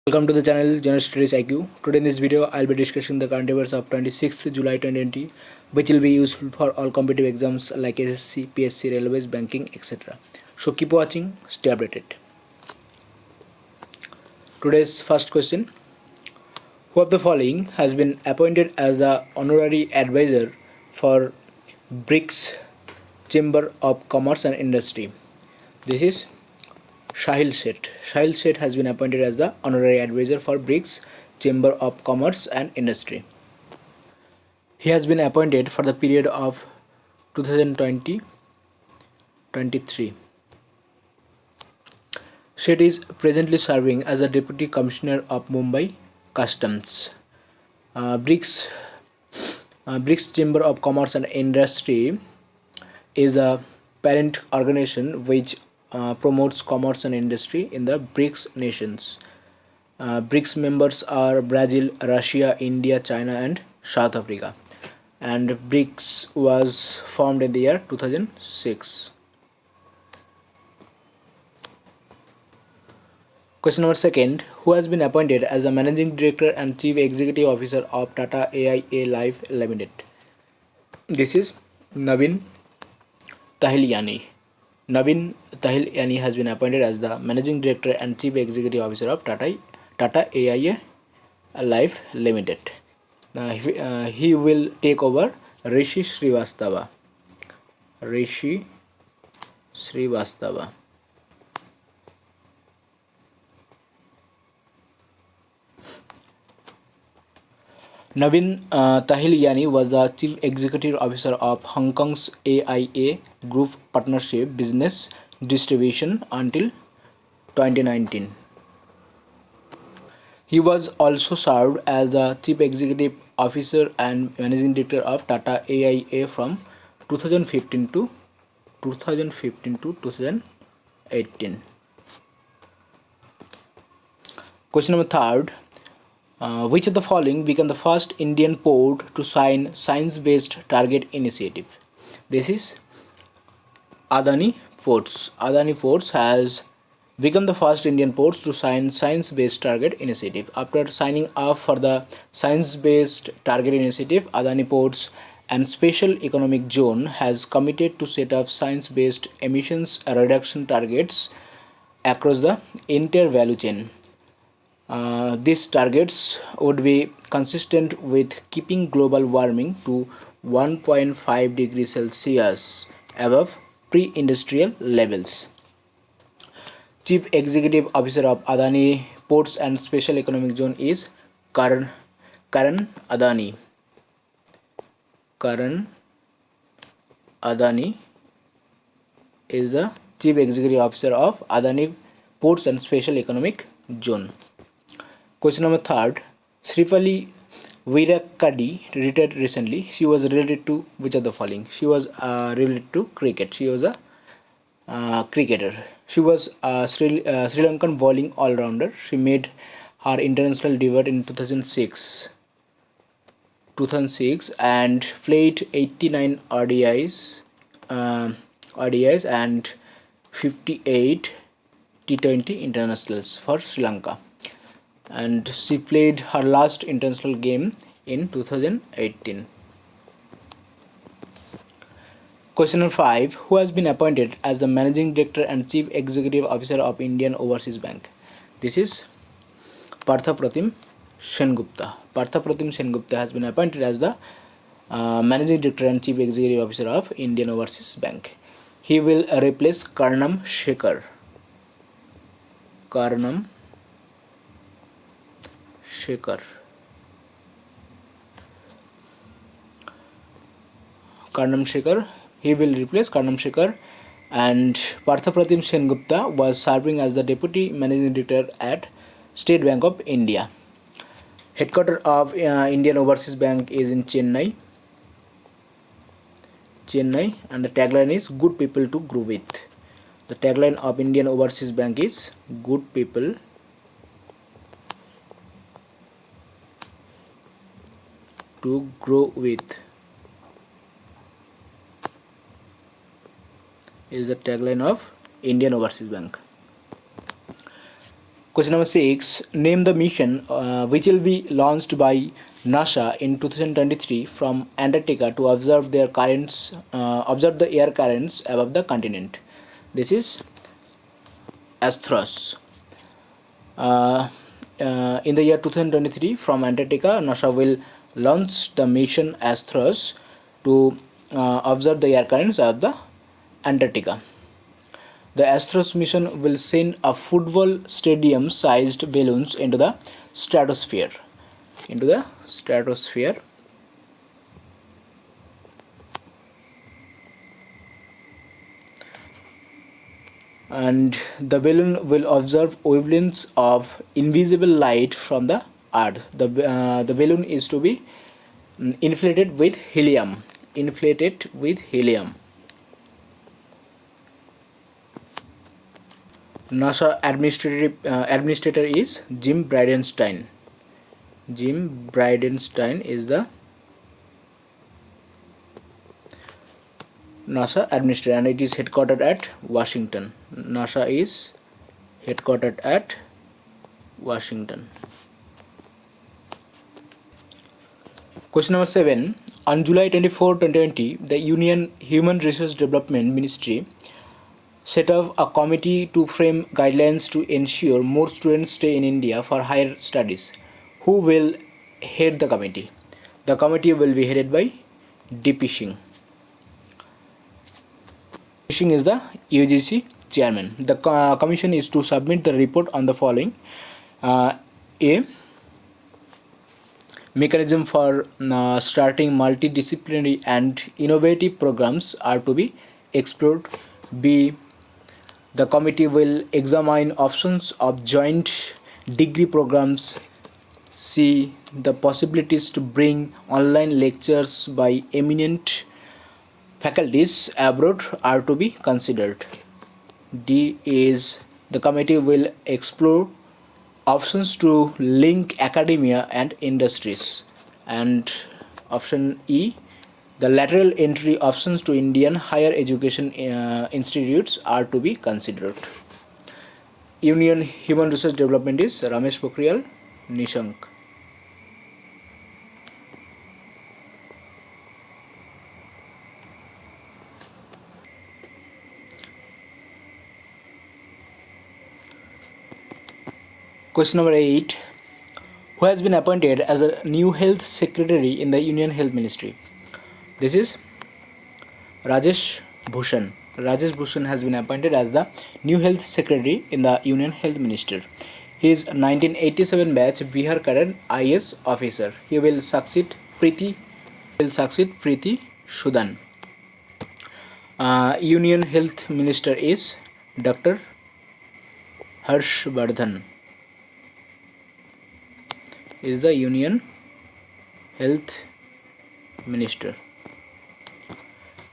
Welcome to the channel General Studies IQ. Today in this video I'll be discussing the current affairs of 26th July 2020, which will be useful for all competitive exams like SSC, PSC, Railways, Banking, etc. So keep watching, stay updated. Today's first question: who of the following has been appointed as the Honorary Advisor for BRICS Chamber of Commerce and Industry? This is Sahil Seth. Sahil Seth has been appointed as the Honorary Advisor for BRICS Chamber of Commerce and Industry. He has been appointed for the period of 2020-23. Seth is presently serving as the Deputy Commissioner of Mumbai Customs. BRICS Chamber of Commerce and Industry is a parent organization which promotes commerce and industry in the BRICS nations. BRICS members are Brazil, Russia, India, China and South Africa, and BRICS was formed in the year 2006. Question number second: who has been appointed as the Managing Director and Chief Executive Officer of Tata AIA Life Limited? This is Navin Tahilyani. Navin Tahilyani has been appointed as the Managing Director and Chief Executive Officer of Tata AIA Life Limited. He will take over Rishi Srivastava. Navin Tahilyani was the Chief Executive Officer of Hong Kong's AIA Group Partnership Business Distribution until 2019. He was also served as the Chief Executive Officer and Managing Director of Tata AIA from 2015 to 2018. Question number third: which of the following became the first Indian port to sign Science-Based Target Initiative? This is Adani Ports. Adani Ports has become the first Indian ports to sign Science-Based Target Initiative. After signing up for the Science-Based Target Initiative, Adani Ports and Special Economic Zone has committed to set up science-based emissions reduction targets across the entire value chain. These targets would be consistent with keeping global warming to 1.5 degrees Celsius above pre-industrial levels. Chief Executive Officer of Adani Ports and Special Economic Zone is Karan Adani. Karan Adani is the Chief Executive Officer of Adani Ports and Special Economic Zone. Question number third: Sripali Weerakkady retired recently. She was related to which of the following? She was related to cricket. She was a cricketer. She was a Sri Lankan bowling all-rounder. She made her international debut in 2006 and played 89 ODIs and 58 T20 internationals for Sri Lanka, and she played her last international game in 2018. Question number 5: who has been appointed as the Managing Director and Chief Executive Officer of Indian Overseas Bank? This is Partha Pratim Sengupta. Partha Pratim Sengupta has been appointed as the Managing Director and Chief Executive Officer of Indian Overseas Bank. He will replace Karnam Shekhar. He will replace Karnam Shekhar, and Partha Pratim Sengupta was serving as the Deputy Managing Director at State Bank of India. Headquarters of Indian Overseas Bank is in Chennai, and the tagline is "Good People to Grow With." The tagline of Indian Overseas Bank is "Good People to Grow With." Is the tagline of Indian Overseas Bank. Question number 6. Name the mission which will be launched by NASA in 2023 from Antarctica to observe the air currents above the continent. This is Astros. In the year 2023 from Antarctica, NASA will launch the mission Astros to observe the air currents of the Antarctica. The Astros mission will send a football stadium sized balloons into the stratosphere. And the balloon will observe wavelengths of invisible light from the earth. The balloon is to be inflated with helium. NASA administrator is Jim Bridenstine. Is the NASA administrator, and it is headquartered at Washington. NASA is headquartered at Washington. Question number 7. On July 24, 2020, the Union Human Resource Development Ministry set up a committee to frame guidelines to ensure more students stay in India for higher studies. Who will head the committee? The committee will be headed by D.P. Singh. Singh is the UGC chairman. The commission is to submit the report on the following. A mechanism for starting multidisciplinary and innovative programs are to be explored. B. The committee will examine options of joint degree programs. C. The possibilities to bring online lectures by eminent faculties abroad are to be considered. D is the committee will explore options to link academia and industries. And option E, the lateral entry options to Indian higher education institutes are to be considered. Union Human Resource Development is Ramesh Pokhriyal Nishank. Question number 8. Who has been appointed as a new health secretary in the Union Health Ministry? This is Rajesh Bhushan. Rajesh Bhushan has been appointed as the new health secretary in the Union Health Ministry. He is 1987 batch Bihar cadet IS officer. He will succeed Preeti Sudan. Union Health Minister is Dr. Harshvardhan. Is the Union Health Minister.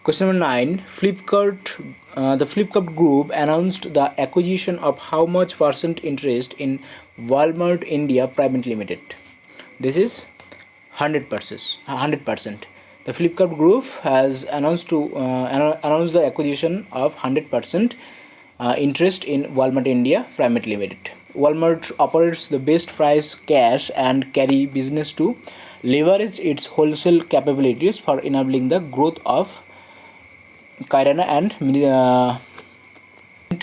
Question number 9. The Flipkart Group announced the acquisition of how much % interest in Walmart India Private Limited? This is 100%. The Flipkart Group has announced the acquisition of 100% interest in Walmart India Private Limited. Walmart operates the best price cash and carry business to leverage its wholesale capabilities for enabling the growth of Kirana and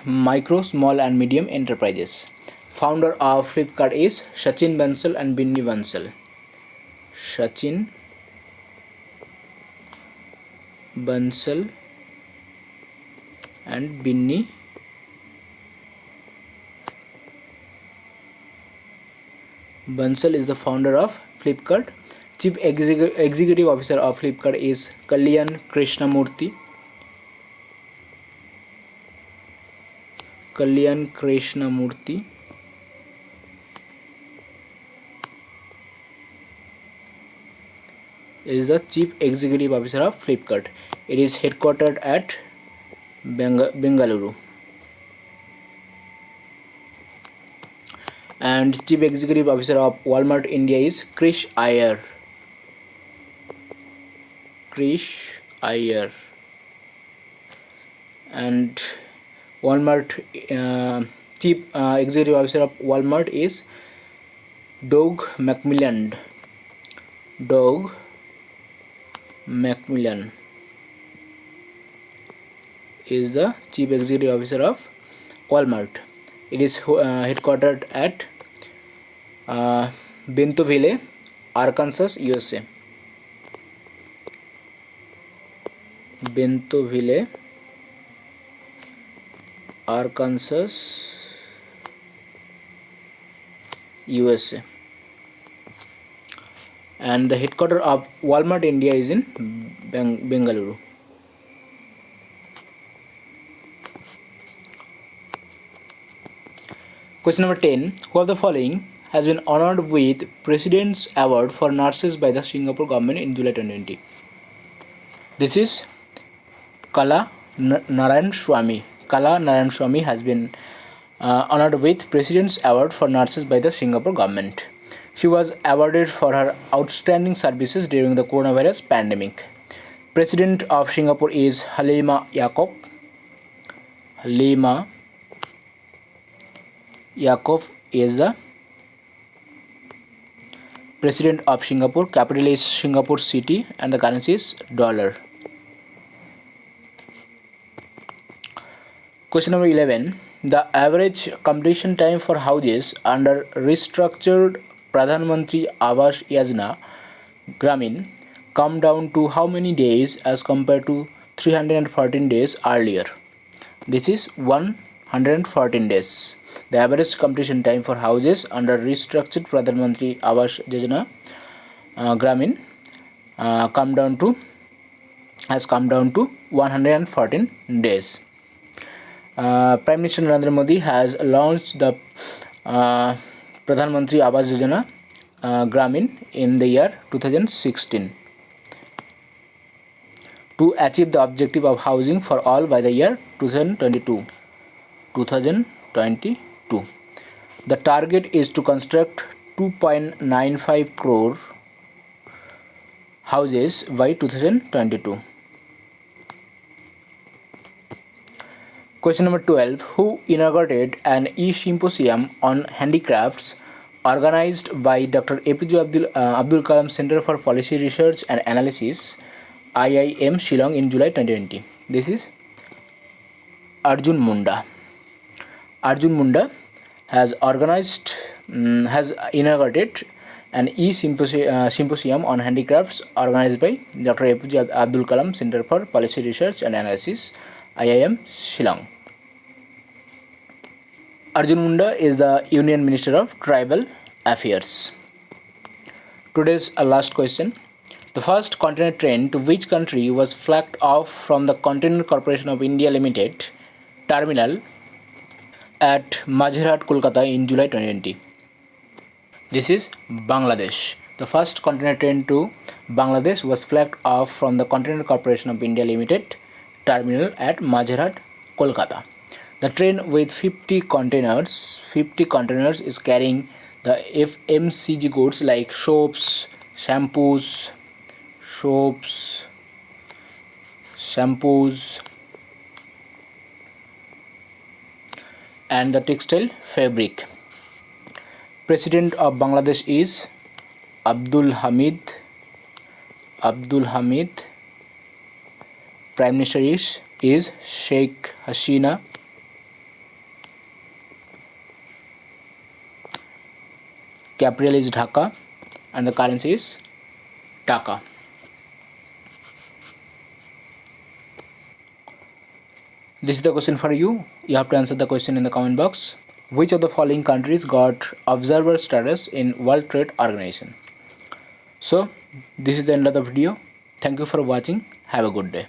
micro, small and medium enterprises. Founder of Flipkart is Sachin Bansal and Binni Bansal. Sachin Bansal and Binni Bansal is the founder of Flipkart. Chief Executive Officer of Flipkart is Kalyan Krishnamurthy. Is the Chief Executive Officer of Flipkart. It is headquartered at Bengaluru. And Chief Executive Officer of Walmart India is Krish Iyer. And Walmart Chief Executive Officer of Walmart is Doug McMillan. Doug McMillan is the Chief Executive Officer of Walmart. It is headquartered at Bentonville, Arkansas, USA. Bentonville, Arkansas, USA. And the headquarters of Walmart India is in Bengaluru. Question number 10. Who of the following has been honored with President's Award for Nurses by the Singapore government in July 2020? This is Kala Narayan Swamy. Kala Narayan Swamy has been honored with President's Award for Nurses by the Singapore government. She was awarded for her outstanding services during the coronavirus pandemic. President of Singapore is Halima Yacob. Halima Yacob is the President of Singapore. Capital is Singapore City and the currency is dollar. Question number 11. The average completion time for houses under restructured Pradhan Mantri Awas Yojana Gramin come down to how many days as compared to 314 days earlier? This is 114 days. The average completion time for houses under restructured Pradhan Mantri Awas Yojana Gramin has come down to 114 days. Prime Minister Narendra Modi has launched the Pradhan Mantri Awas Yojana Gramin in the year 2016 to achieve the objective of housing for all by the year 2022. The target is to construct 2.95 crore houses by 2022. Question number 12. Who inaugurated an e-Symposium on Handicrafts organized by Dr. APJ Abdul Kalam Centre for Policy Research and Analysis, IIM Shillong, in July 2020? This is Arjun Munda. Arjun Munda has inaugurated an e-Symposium on Handicrafts organized by Dr. APJ Abdul Kalam Centre for Policy Research and Analysis, IIM Shillong. Arjun Munda is the Union Minister of Tribal Affairs. Today's last question. The first container train to which country was flagged off from the Container Corporation of India Limited terminal at Majherhat, Kolkata in July 2020? This is Bangladesh. The first container train to Bangladesh was flagged off from the Container Corporation of India Limited terminal at Majherhat, Kolkata. The train with 50 containers is carrying the FMCG goods like soaps, shampoos, and the textile fabric. President of Bangladesh is Abdul Hamid. Prime Minister is Sheikh Hasina. Capital is Dhaka and the currency is Taka. This is the question for you. You have to answer the question in the comment box. Which of the following countries got observer status in World Trade Organization? So, this is the end of the video. Thank you for watching. Have a good day.